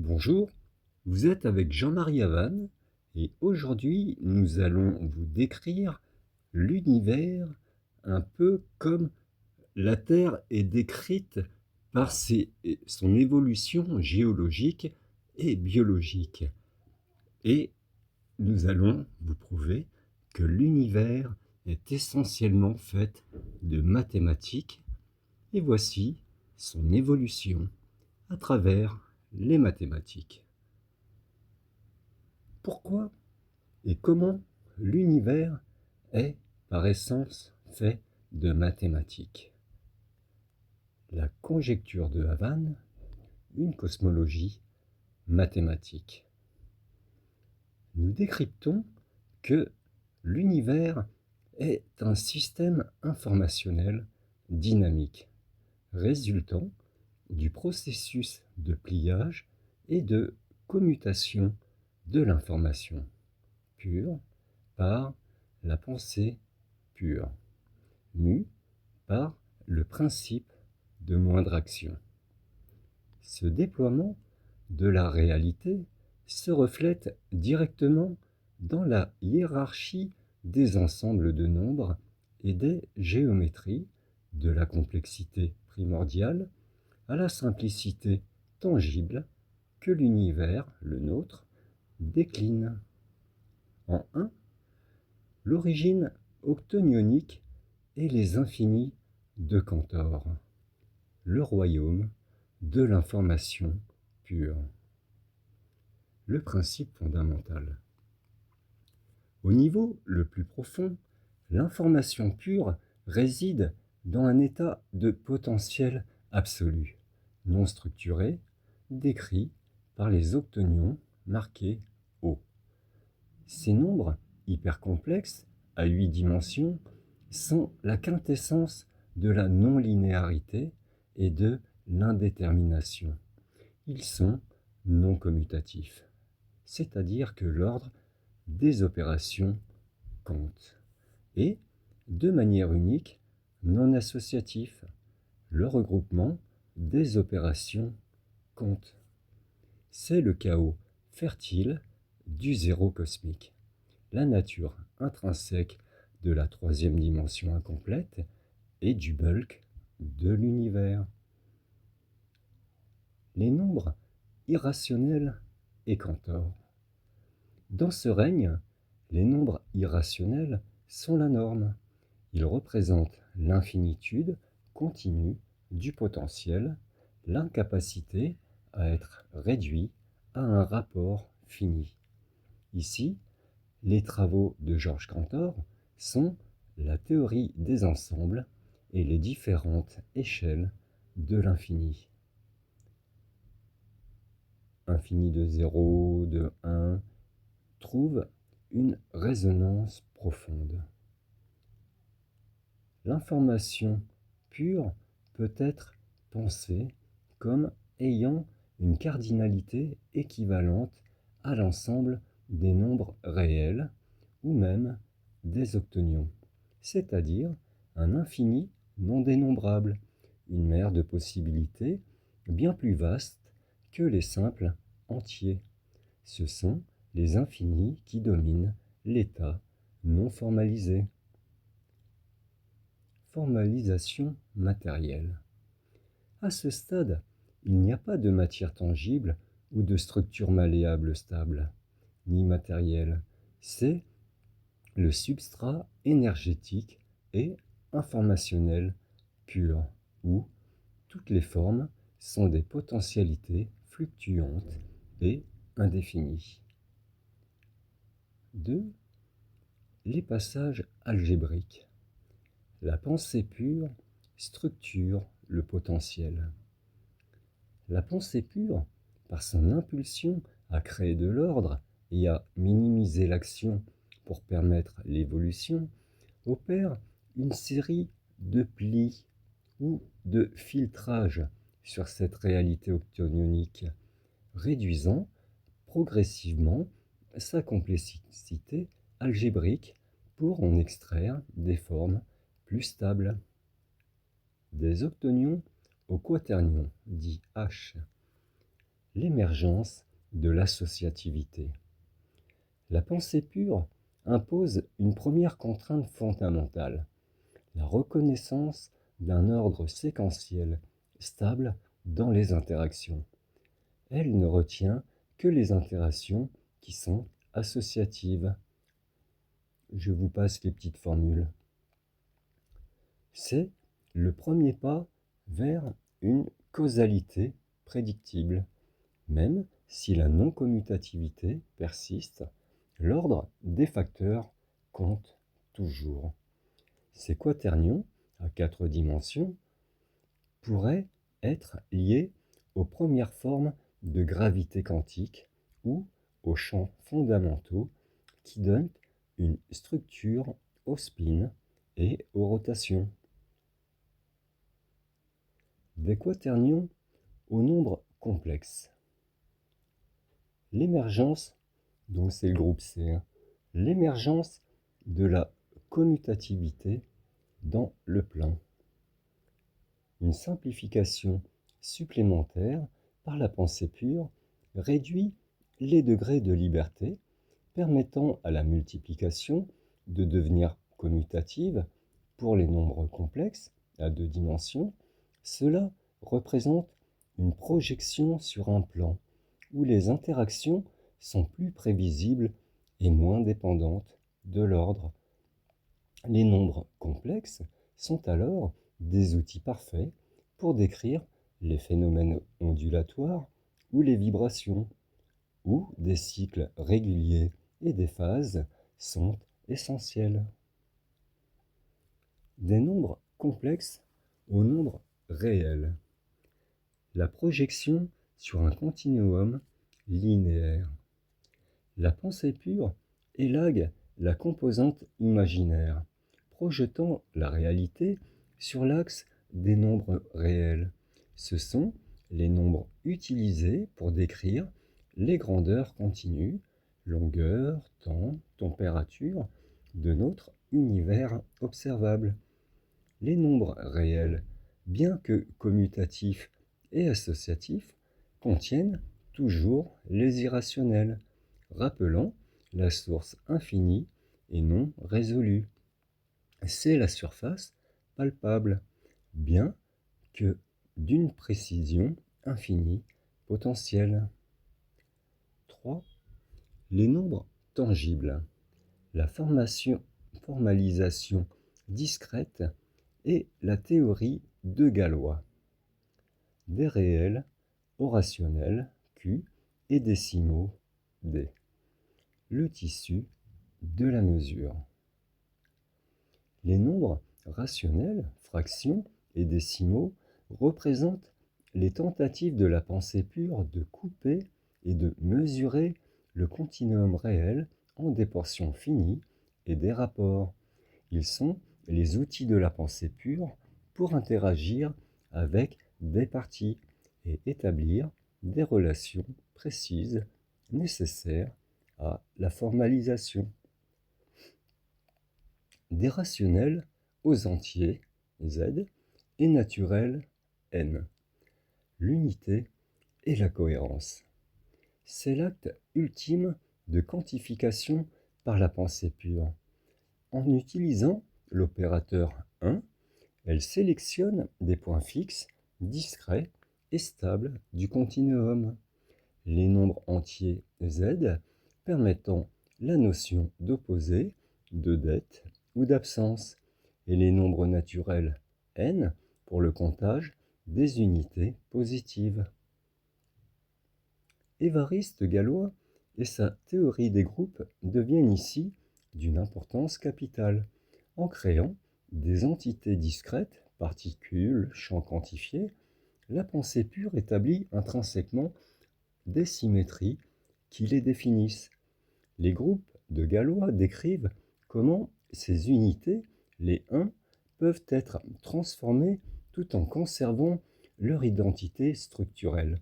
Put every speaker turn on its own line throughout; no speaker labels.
Bonjour, vous êtes avec Jean-Marie Havane et aujourd'hui nous allons vous décrire l'univers un peu comme la Terre est décrite par son évolution géologique et biologique. Et nous allons vous prouver que l'univers est essentiellement fait de mathématiques et voici son évolution à travers les mathématiques. Pourquoi et comment l'univers est par essence fait de mathématiques? La conjecture de Havane, une cosmologie mathématique. Nous décryptons que l'univers est un système informationnel dynamique, résultant du processus de pliage et de commutation de l'information pure par la pensée pure, mue par le principe de moindre action. Ce déploiement de la réalité se reflète directement dans la hiérarchie des ensembles de nombres et des géométries, de la complexité primordiale à la simplicité tangible que l'univers, le nôtre, décline. En 1, l'origine octonionique et les infinis de Cantor, le royaume de l'information pure. Le principe fondamental. Au niveau le plus profond, l'information pure réside dans un état de potentiel absolu, non structuré, décrit par les octonions marqués O. Ces nombres hypercomplexes, à 8 dimensions, sont la quintessence de la non-linéarité et de l'indétermination. Ils sont non commutatifs, c'est-à-dire que l'ordre des opérations compte, et, de manière unique, non associatif, le regroupement des opérations compte. C'est le chaos fertile du zéro cosmique, la nature intrinsèque de la troisième dimension incomplète et du bulk de l'univers. Les nombres irrationnels et Cantor. Dans ce règne, les nombres irrationnels sont la norme. Ils représentent l'infinitude continue du potentiel, l'incapacité à être réduit à un rapport fini. Ici, les travaux de Georges Cantor sont la théorie des ensembles et les différentes échelles de l'infini. Infini de 0, de 1, trouve une résonance profonde. L'information pure peut être pensée comme ayant une cardinalité équivalente à l'ensemble des nombres réels ou même des octonions, c'est-à-dire un infini non dénombrable, une mer de possibilités bien plus vaste que les simples entiers. Ce sont les infinis qui dominent l'état non formalisé. Formalisation matérielle. À ce stade, il n'y a pas de matière tangible ou de structure malléable stable, ni matérielle. C'est le substrat énergétique et informationnel pur, où toutes les formes sont des potentialités fluctuantes et indéfinies. 2. Les passages algébriques. La pensée pure structure le potentiel. La pensée pure, par son impulsion à créer de l'ordre et à minimiser l'action pour permettre l'évolution, opère une série de plis ou de filtrages sur cette réalité octonionique, réduisant progressivement sa complexité algébrique pour en extraire des formes plus stables. Des octonions au quaternion, dit H. l'émergence de l'associativité. La pensée pure impose une première contrainte fondamentale, la reconnaissance d'un ordre séquentiel stable dans les interactions. Elle ne retient que les interactions qui sont associatives. Je vous passe les petites formules. C'est le premier pas vers une causalité prédictible. Même si la non-commutativité persiste, l'ordre des facteurs compte toujours. Ces quaternions à 4 dimensions pourraient être liés aux premières formes de gravité quantique ou aux champs fondamentaux qui donnent une structure au spin et aux rotations. Des quaternions au nombre complexe. L'émergence, donc c'est le groupe C, l'émergence de la commutativité dans le plan. Une simplification supplémentaire par la pensée pure réduit les degrés de liberté, permettant à la multiplication de devenir commutative pour les nombres complexes à 2 dimensions. Cela représente une projection sur un plan où les interactions sont plus prévisibles et moins dépendantes de l'ordre. Les nombres complexes sont alors des outils parfaits pour décrire les phénomènes ondulatoires ou les vibrations, où des cycles réguliers et des phases sont essentiels. Des nombres complexes aux nombres réels. La projection sur un continuum linéaire. La pensée pure élague la composante imaginaire, projetant la réalité sur l'axe des nombres réels. Ce sont les nombres utilisés pour décrire les grandeurs continues, longueur, temps, température de notre univers observable. Les nombres réels, bien que commutatifs et associatifs, contiennent toujours les irrationnels, rappelant la source infinie et non résolue. C'est la surface palpable, bien que d'une précision infinie potentielle. 3. Les nombres tangibles. La formalisation discrète et la théorie de Galois. Des réels orationnels Q et décimaux D. Le tissu de la mesure. Les nombres rationnels, fractions et décimaux représentent les tentatives de la pensée pure de couper et de mesurer le continuum réel en des portions finies et des rapports. Ils sont les outils de la pensée pure pour interagir avec des parties et établir des relations précises nécessaires à la formalisation. Des rationnels aux entiers Z et naturels N. L'unité et la cohérence. C'est l'acte ultime de quantification par la pensée pure. En utilisant l'opérateur 1, elle sélectionne des points fixes, discrets et stables du continuum. Les nombres entiers Z permettant la notion d'opposé, de dette ou d'absence, et les nombres naturels N pour le comptage des unités positives. Évariste Galois et sa théorie des groupes deviennent ici d'une importance capitale, en créant des entités discrètes, particules, champs quantifiés. La pensée pure établit intrinsèquement des symétries qui les définissent. Les groupes de Galois décrivent comment ces unités, les 1, peuvent être transformées tout en conservant leur identité structurelle.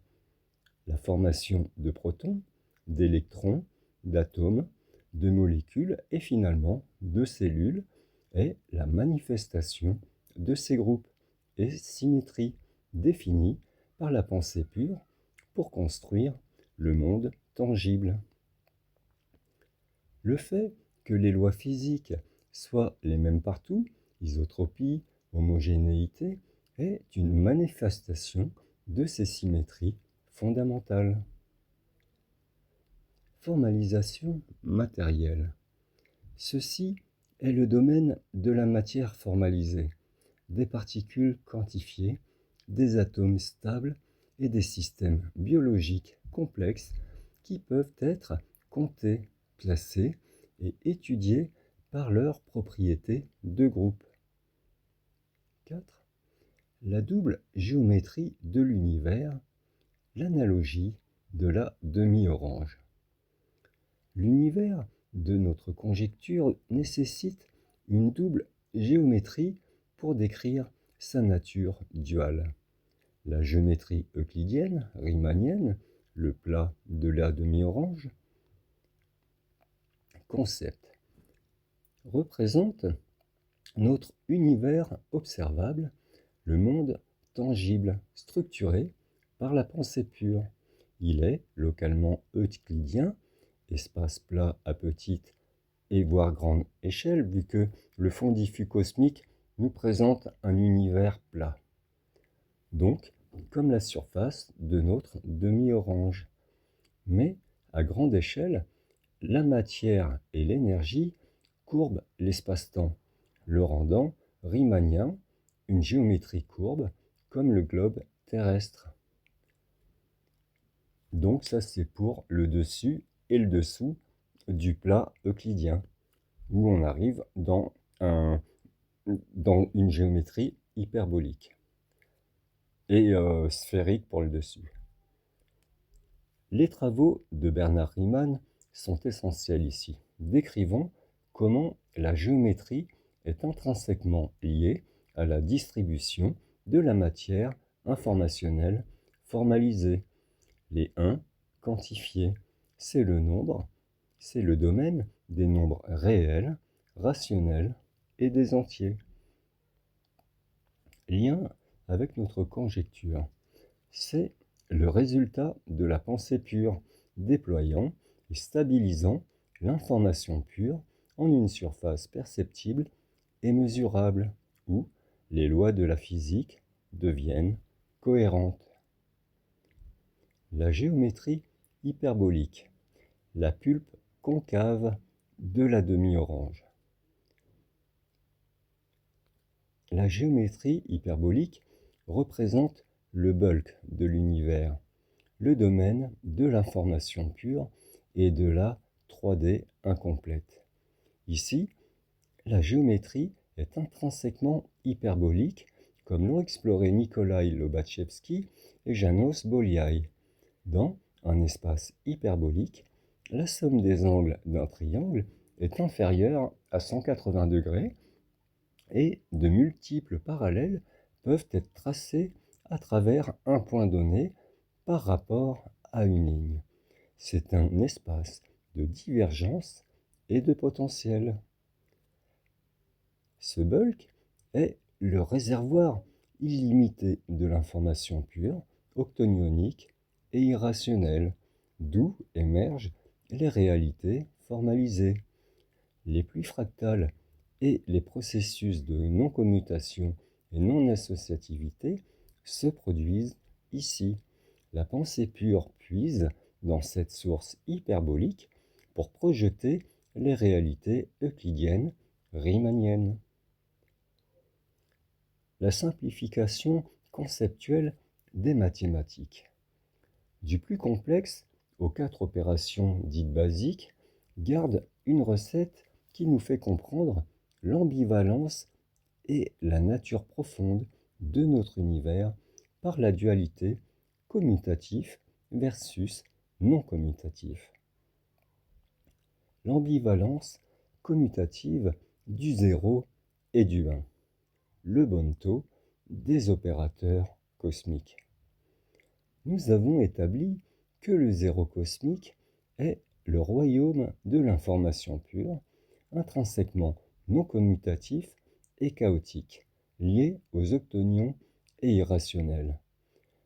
La formation de protons, d'électrons, d'atomes, de molécules et finalement de cellules est la manifestation de ces groupes et symétries définies par la pensée pure pour construire le monde tangible. Le fait que les lois physiques soient les mêmes partout, isotropie, homogénéité, est une manifestation de ces symétries fondamentales. Formalisation matérielle. Ceci est le domaine de la matière formalisée, des particules quantifiées, des atomes stables et des systèmes biologiques complexes qui peuvent être comptés, classés et étudiés par leurs propriétés de groupe. 4. La double géométrie de l'univers, l'analogie de la demi-orange. L'univers de notre conjecture nécessite une double géométrie pour décrire sa nature duale. La géométrie euclidienne, riemannienne, le plat de la demi-orange, concept, représente notre univers observable, le monde tangible, structuré par la pensée pure. Il est localement euclidien, espace plat à petite et voire grande échelle, vu que le fond diffus cosmique nous présente un univers plat. Donc, comme la surface de notre demi-orange. Mais, à grande échelle, la matière et l'énergie courbent l'espace-temps, le rendant riemannien, une géométrie courbe, comme le globe terrestre. Donc ça c'est pour le dessus et le dessous du plat euclidien, où on arrive dans une géométrie hyperbolique et sphérique pour le dessus. Les travaux de Bernard Riemann sont essentiels ici, décrivant comment la géométrie est intrinsèquement liée à la distribution de la matière informationnelle formalisée. Les 1 quantifiés, c'est le nombre, c'est le domaine des nombres réels, rationnels et des entiers. Lien avec notre conjecture, c'est le résultat de la pensée pure, déployant et stabilisant l'information pure en une surface perceptible et mesurable, où les lois de la physique deviennent cohérentes. La géométrie hyperbolique, la pulpe concave de la demi-orange. La géométrie hyperbolique représente le bulk de l'univers, le domaine de l'information pure et de la 3D incomplète. Ici, la géométrie est intrinsèquement hyperbolique, comme l'ont exploré Nikolai Lobachevsky et János Bolyai. Dans un espace hyperbolique, la somme des angles d'un triangle est inférieure à 180 degrés et de multiples parallèles peuvent être tracés à travers un point donné par rapport à une ligne. C'est un espace de divergence et de potentiel. Ce bulk est le réservoir illimité de l'information pure, octonionique et irrationnelle, d'où émergent les réalités formalisées. Les pluies fractales et les processus de non-commutation et non-associativité se produisent ici. La pensée pure puise dans cette source hyperbolique pour projeter les réalités euclidiennes, riemanniennes. La simplification conceptuelle des mathématiques. Du plus complexe aux 4 opérations dites basiques, garde une recette qui nous fait comprendre l'ambivalence et la nature profonde de notre univers par la dualité commutatif versus non commutatif. L'ambivalence commutative du 0 et du 1. Le Bonneteau des opérateurs cosmiques. Nous avons établi que le zéro cosmique est le royaume de l'information pure, intrinsèquement non commutatif et chaotique, lié aux octonions et irrationnels.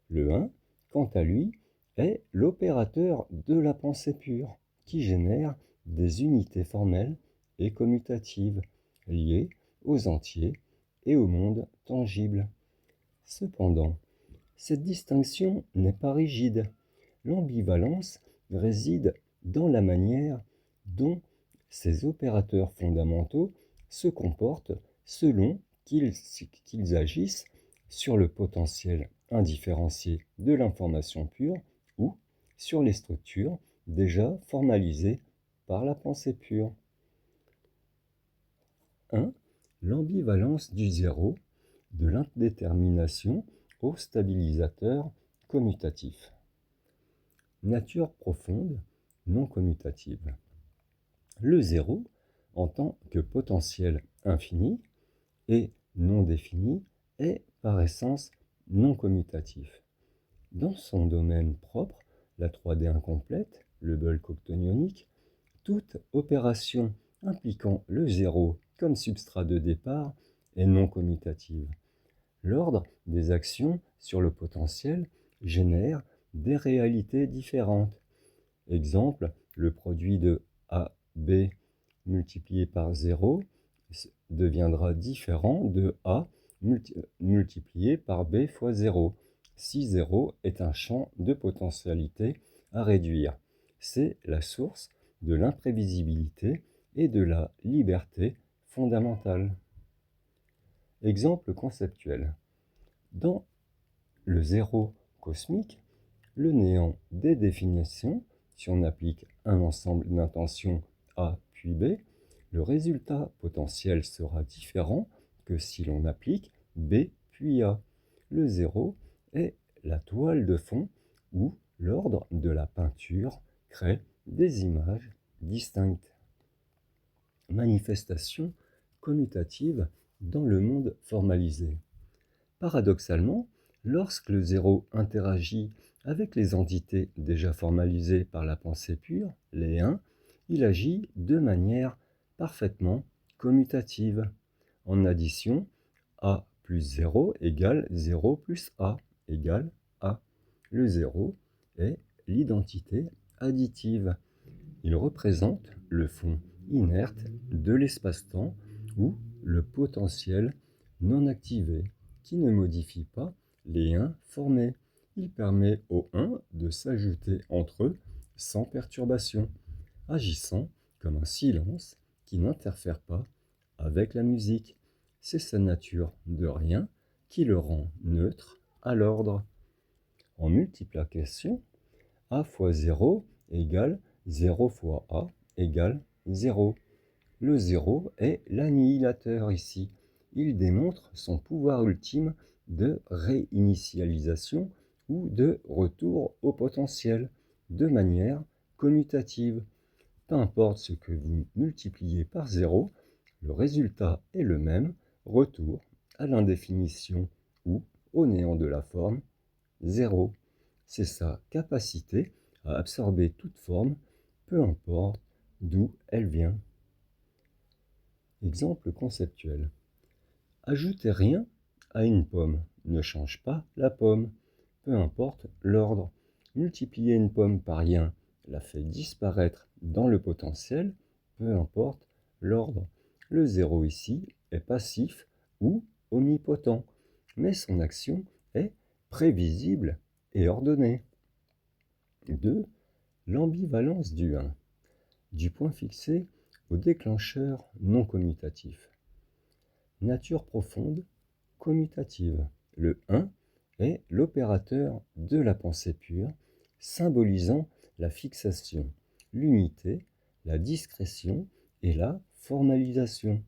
Le 1, quant à lui, est l'opérateur de la pensée pure, qui génère des unités formelles et commutatives liées aux entiers et au monde tangible. Cependant, cette distinction n'est pas rigide. L'ambivalence réside dans la manière dont ces opérateurs fondamentaux se comportent selon qu'ils agissent sur le potentiel indifférencié de l'information pure ou sur les structures déjà formalisées par la pensée pure. 1. L'ambivalence du zéro, de l'indétermination au stabilisateur commutatif. Nature profonde, non commutative. Le zéro, en tant que potentiel infini et non défini, est par essence non commutatif. Dans son domaine propre, la 3D incomplète, le bulk octonionique, toute opération impliquant le zéro comme substrat de départ est non commutative. L'ordre des actions sur le potentiel génère des réalités différentes. Exemple, le produit de AB multiplié par 0 deviendra différent de A multiplié par B fois 0, si 0 est un champ de potentialité à réduire. C'est la source de l'imprévisibilité et de la liberté fondamentale. Exemple conceptuel. Dans le zéro cosmique, le néant des définitions, si on applique un ensemble d'intentions A puis B, le résultat potentiel sera différent que si l'on applique B puis A. Le zéro est la toile de fond où l'ordre de la peinture crée des images distinctes. Manifestation commutative dans le monde formalisé. Paradoxalement, lorsque le zéro interagit avec les entités déjà formalisées par la pensée pure, les 1, il agit de manière parfaitement commutative. En addition, A plus 0 égale 0 plus A égale A. Le 0 est l'identité additive. Il représente le fond inerte de l'espace-temps ou le potentiel non activé qui ne modifie pas les 1 formés. Il permet aux 1 de s'ajouter entre eux sans perturbation, agissant comme un silence qui n'interfère pas avec la musique. C'est sa nature de rien qui le rend neutre à l'ordre. En multiplication, A fois 0 égale 0 fois A égale 0. Le 0 est l'annihilateur ici. Il démontre son pouvoir ultime de réinitialisation ou de retour au potentiel de manière commutative. Peu importe ce que vous multipliez par 0, le résultat est le même, retour à l'indéfinition ou au néant de la forme 0. C'est sa capacité à absorber toute forme, peu importe d'où elle vient. Exemple conceptuel. Ajouter rien à une pomme ne change pas la pomme, peu importe l'ordre. Multiplier une pomme par rien la fait disparaître dans le potentiel, peu importe l'ordre. Le 0 ici est passif ou omnipotent, mais son action est prévisible et ordonnée. 2. L'ambivalence du 1. Du point fixé au déclencheur non commutatif. Nature profonde, commutative. Le 1 est l'opérateur de la pensée pure, symbolisant la fixation, l'unité, la discrétion et la formalisation.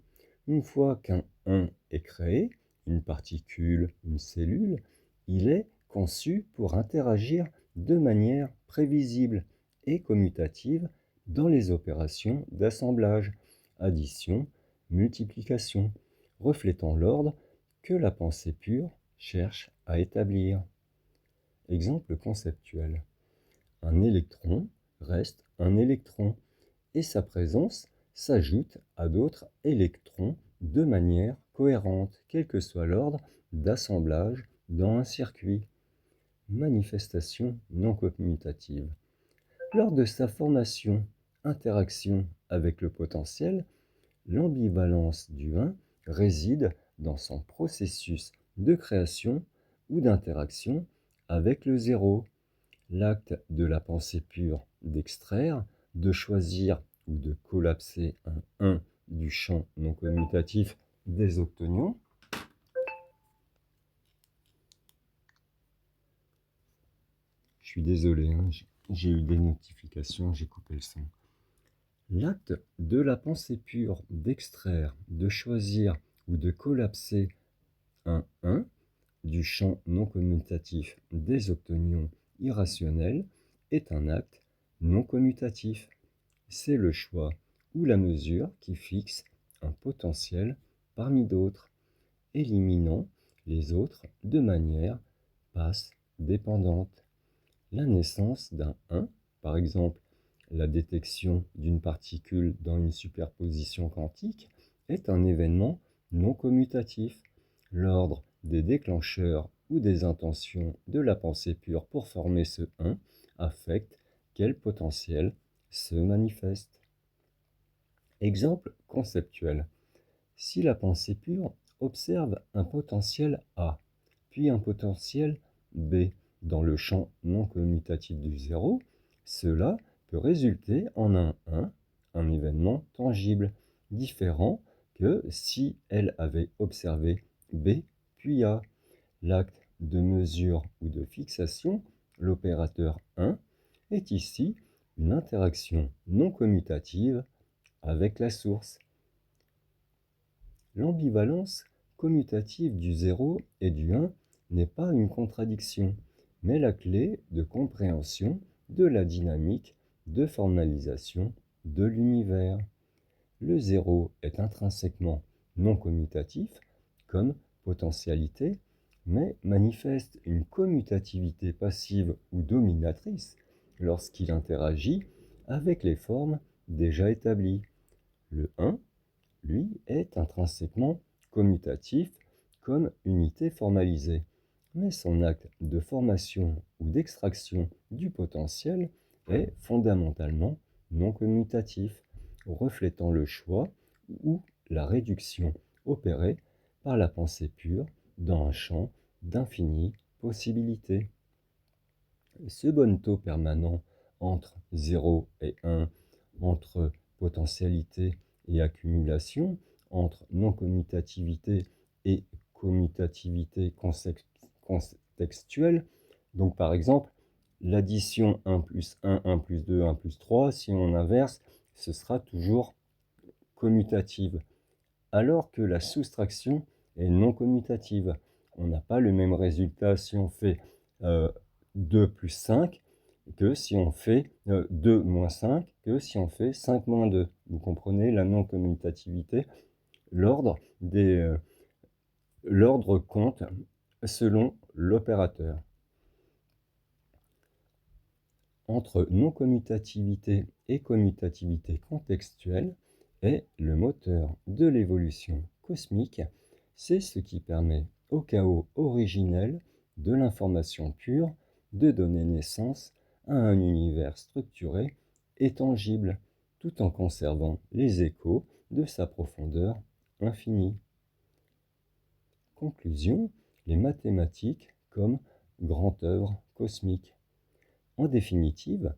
Une fois qu'un 1 est créé, une particule, une cellule, il est conçu pour interagir de manière prévisible et commutative dans les opérations d'assemblage, addition, multiplication, reflétant l'ordre que la pensée pure cherche à établir. Exemple conceptuel. Un électron reste un électron et sa présence s'ajoute à d'autres électrons de manière cohérente, quel que soit l'ordre d'assemblage dans un circuit. manifestation non commutative. Lors de sa formation, interaction avec le potentiel, l'ambivalence du 1 réside dans son processus de création ou d'interaction avec le 0. L'acte de la pensée pure d'extraire, de choisir ou de collapser un 1 du champ non commutatif des octonions. Je suis désolé, hein, j'ai eu des notifications, j'ai coupé le son. L'acte de la pensée pure d'extraire, de choisir ou de collapser un 1 du champ non commutatif des octonions irrationnels est un acte non commutatif. C'est le choix ou la mesure qui fixe un potentiel parmi d'autres, éliminant les autres de manière passe dépendante. La naissance d'un 1, par exemple la détection d'une particule dans une superposition quantique, est un événement non commutatif. L'ordre des déclencheurs ou des intentions de la pensée pure pour former ce 1 affecte quel potentiel se manifeste. Exemple conceptuel. Si la pensée pure observe un potentiel A, puis un potentiel B dans le champ non commutatif du 0, cela peut résulter en un 1, un événement tangible, différent que si elle avait observé B puis A. L'acte de mesure ou de fixation, l'opérateur 1, est ici une interaction non commutative avec la source. L'ambivalence commutative du 0 et du 1 n'est pas une contradiction, mais la clé de compréhension de la dynamique de formalisation de l'univers. Le 0 est intrinsèquement non commutatif, comme potentialité, mais manifeste une commutativité passive ou dominatrice lorsqu'il interagit avec les formes déjà établies. Le 1, lui, est intrinsèquement commutatif comme unité formalisée, mais son acte de formation ou d'extraction du potentiel est fondamentalement non commutatif, reflétant le choix ou la réduction opérée par la pensée pure dans un champ d'infinies possibilités. Ce bonneteau permanent entre 0 et 1, entre potentialité et accumulation, entre non-commutativité et commutativité contextuelle. Donc par exemple, l'addition 1 plus 1, 1 plus 2, 1 plus 3, si on inverse, ce sera toujours commutative, alors que la soustraction est non commutative. On n'a pas le même résultat si on fait 2 plus 5 que si on fait 2 moins 5 que si on fait 5 moins 2. Vous comprenez la non-commutativité. L'ordre compte selon l'opérateur. Entre non-commutativité et commutativité contextuelle est le moteur de l'évolution cosmique. C'est ce qui permet au chaos originel de l'information pure de donner naissance à un univers structuré et tangible, tout en conservant les échos de sa profondeur infinie. Conclusion, les mathématiques comme grande œuvre cosmique. En définitive,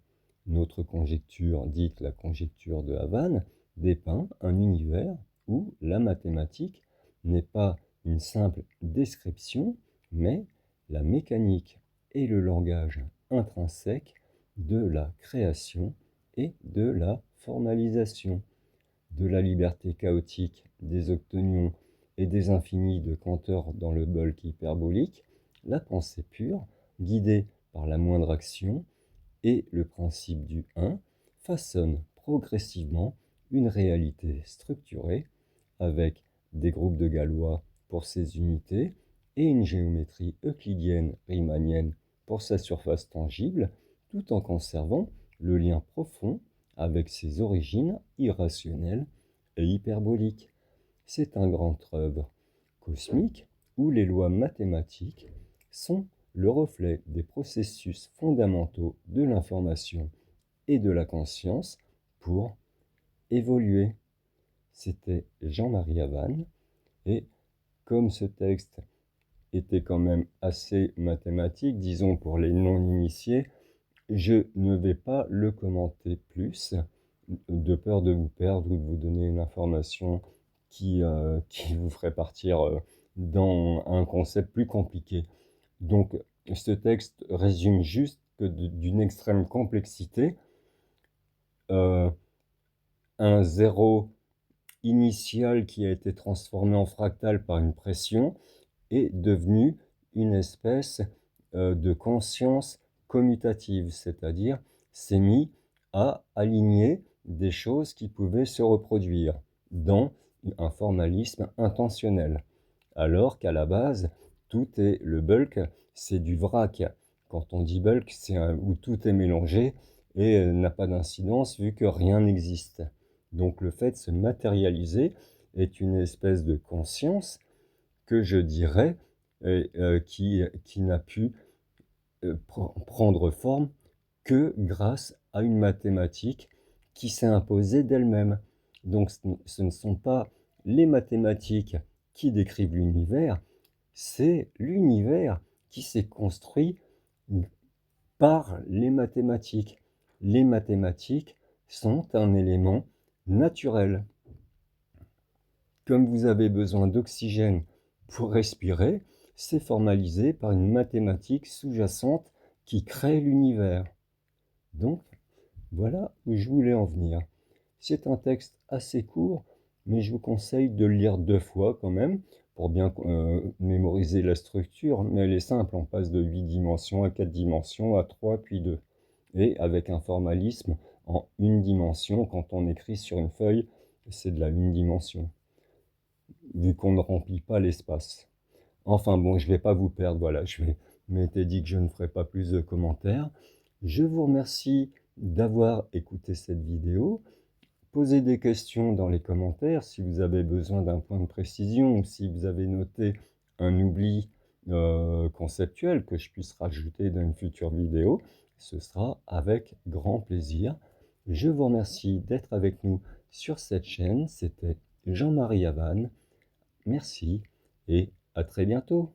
notre conjecture, dite la conjecture de Havane, dépeint un univers où la mathématique n'est pas une simple description, mais la mécanique et le langage intrinsèque de la création et de la formalisation, de la liberté chaotique des octonions et des infinis de Cantor dans le bulk hyperbolique, la pensée pure, guidée par la moindre action, et le principe du 1 façonne progressivement une réalité structurée avec des groupes de Galois pour ses unités et une géométrie euclidienne riemannienne pour sa surface tangible, tout en conservant le lien profond avec ses origines irrationnelles et hyperboliques. C'est un grand œuvre cosmique où les lois mathématiques sont le reflet des processus fondamentaux de l'information et de la conscience pour évoluer. C'était Jean-Marie Havane, et comme ce texte était quand même assez mathématique, disons pour les non-initiés, je ne vais pas le commenter plus, de peur de vous perdre ou de vous donner une information qui vous ferait partir dans un concept plus compliqué. Donc, ce texte résume juste que d'une extrême complexité, un zéro initial qui a été transformé en fractal par une pression est devenu une espèce de conscience commutative, c'est-à-dire s'est mis à aligner des choses qui pouvaient se reproduire dans un formalisme intentionnel, alors qu'à la base, tout est le bulk, c'est du vrac. Quand on dit bulk, c'est où tout est mélangé et n'a pas d'incidence vu que rien n'existe. Donc le fait de se matérialiser est une espèce de conscience que je dirais qui n'a pu prendre forme que grâce à une mathématique qui s'est imposée d'elle-même. Donc ce ne sont pas les mathématiques qui décrivent l'univers, c'est l'univers qui s'est construit par les mathématiques. Les mathématiques sont un élément naturel. Comme vous avez besoin d'oxygène pour respirer, c'est formalisé par une mathématique sous-jacente qui crée l'univers. Donc, voilà où je voulais en venir. C'est un texte assez court, mais je vous conseille de le lire 2 fois quand même, pour bien mémoriser la structure, mais elle est simple, on passe de 8 dimensions à 4 dimensions, à 3, puis 2. Et avec un formalisme en une dimension, quand on écrit sur une feuille, c'est de la une dimension, vu qu'on ne remplit pas l'espace. Enfin bon, je ne vais pas vous perdre, voilà, je m'étais dit que je ne ferais pas plus de commentaires. Je vous remercie d'avoir écouté cette vidéo. Posez des questions dans les commentaires si vous avez besoin d'un point de précision ou si vous avez noté un oubli conceptuel que je puisse rajouter dans une future vidéo. Ce sera avec grand plaisir. Je vous remercie d'être avec nous sur cette chaîne. C'était Jean-Marie Havane. Merci et à très bientôt.